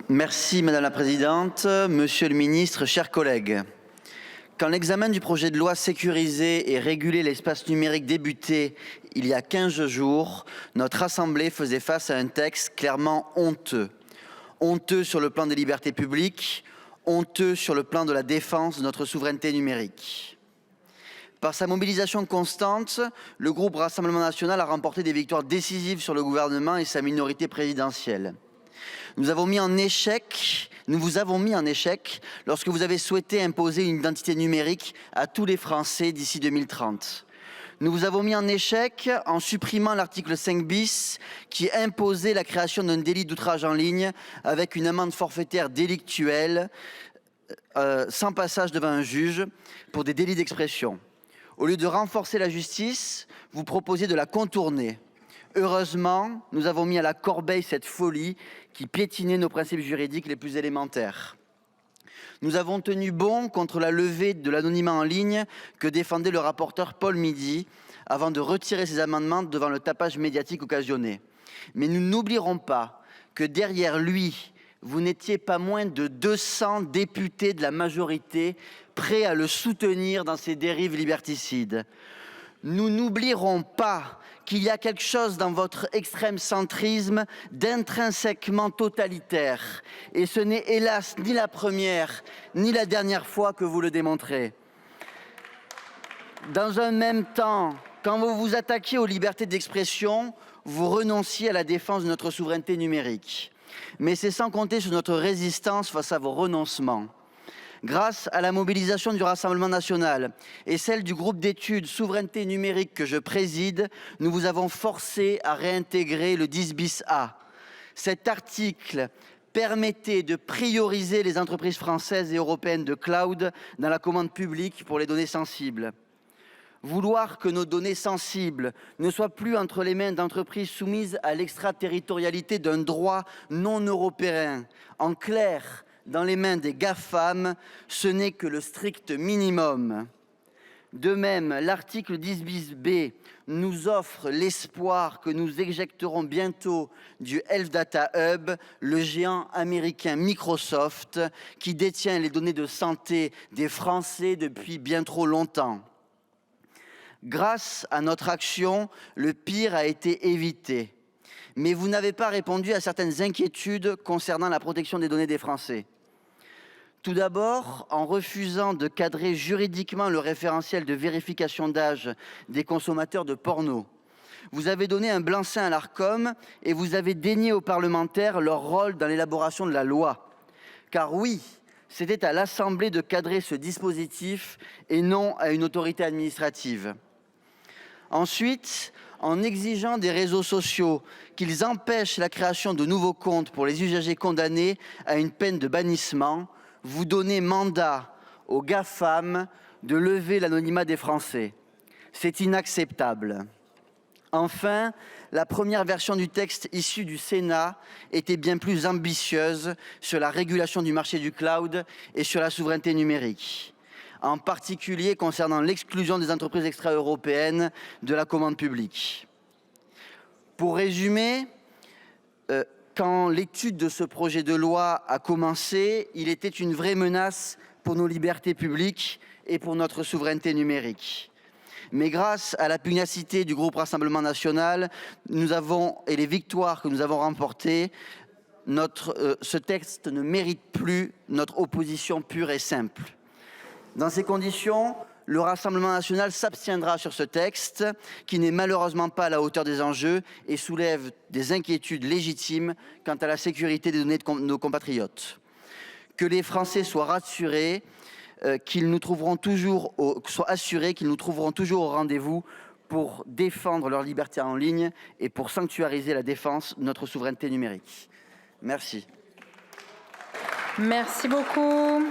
Merci Madame la Présidente, Monsieur le Ministre, chers collègues. Quand l'examen du projet de loi sécuriser et réguler l'espace numérique débutait il y a 15 jours, notre Assemblée faisait face à un texte clairement honteux. Honteux sur le plan des libertés publiques, honteux sur le plan de la défense de notre souveraineté numérique. Par sa mobilisation constante, le groupe Rassemblement national a remporté des victoires décisives sur le gouvernement et sa minorité présidentielle. Nous vous avons mis en échec lorsque vous avez souhaité imposer une identité numérique à tous les Français d'ici 2030. Nous vous avons mis en échec en supprimant l'article 5 bis qui imposait la création d'un délit d'outrage en ligne avec une amende forfaitaire délictuelle sans passage devant un juge pour des délits d'expression. Au lieu de renforcer la justice, vous proposez de la contourner. Heureusement, nous avons mis à la corbeille cette folie qui piétinait nos principes juridiques les plus élémentaires. Nous avons tenu bon contre la levée de l'anonymat en ligne que défendait le rapporteur Paul Midi avant de retirer ses amendements devant le tapage médiatique occasionné. Mais nous n'oublierons pas que derrière lui, vous n'étiez pas moins de 200 députés de la majorité prêts à le soutenir dans ses dérives liberticides. Nous n'oublierons pas qu'il y a quelque chose dans votre extrême centrisme d'intrinsèquement totalitaire. Et ce n'est hélas ni la première ni la dernière fois que vous le démontrez. Dans un même temps, quand vous vous attaquiez aux libertés d'expression, vous renonciez à la défense de notre souveraineté numérique. Mais c'est sans compter sur notre résistance face à vos renoncements. Grâce à la mobilisation du Rassemblement national et celle du groupe d'études Souveraineté numérique que je préside, nous vous avons forcé à réintégrer le 10 bis A. Cet article permettait de prioriser les entreprises françaises et européennes de cloud dans la commande publique pour les données sensibles. Vouloir que nos données sensibles ne soient plus entre les mains d'entreprises soumises à l'extraterritorialité d'un droit non européen, en clair, dans les mains des GAFAM, ce n'est que le strict minimum. De même, l'article 10 bis B nous offre l'espoir que nous éjecterons bientôt du Health Data Hub le géant américain Microsoft qui détient les données de santé des Français depuis bien trop longtemps. Grâce à notre action, le pire a été évité. Mais vous n'avez pas répondu à certaines inquiétudes concernant la protection des données des Français. Tout d'abord, en refusant de cadrer juridiquement le référentiel de vérification d'âge des consommateurs de porno. Vous avez donné un blanc-seing à l'Arcom et vous avez dénié aux parlementaires leur rôle dans l'élaboration de la loi. Car oui, c'était à l'Assemblée de cadrer ce dispositif et non à une autorité administrative. Ensuite, en exigeant des réseaux sociaux qu'ils empêchent la création de nouveaux comptes pour les usagers condamnés à une peine de bannissement, vous donnez mandat aux GAFAM de lever l'anonymat des Français. C'est inacceptable. Enfin, la première version du texte issu du Sénat était bien plus ambitieuse sur la régulation du marché du cloud et sur la souveraineté numérique, en particulier concernant l'exclusion des entreprises extra-européennes de la commande publique. Pour résumer, quand l'étude de ce projet de loi a commencé, il était une vraie menace pour nos libertés publiques et pour notre souveraineté numérique. Mais grâce à la pugnacité du groupe Rassemblement national et les victoires que nous avons remportées, ce texte ne mérite plus notre opposition pure et simple. Dans ces conditions, le Rassemblement national s'abstiendra sur ce texte qui n'est malheureusement pas à la hauteur des enjeux et soulève des inquiétudes légitimes quant à la sécurité des données de nos compatriotes. Que les Français soient assurés qu'ils nous trouveront toujours au rendez-vous pour défendre leur liberté en ligne et pour sanctuariser la défense de notre souveraineté numérique. Merci. Merci beaucoup.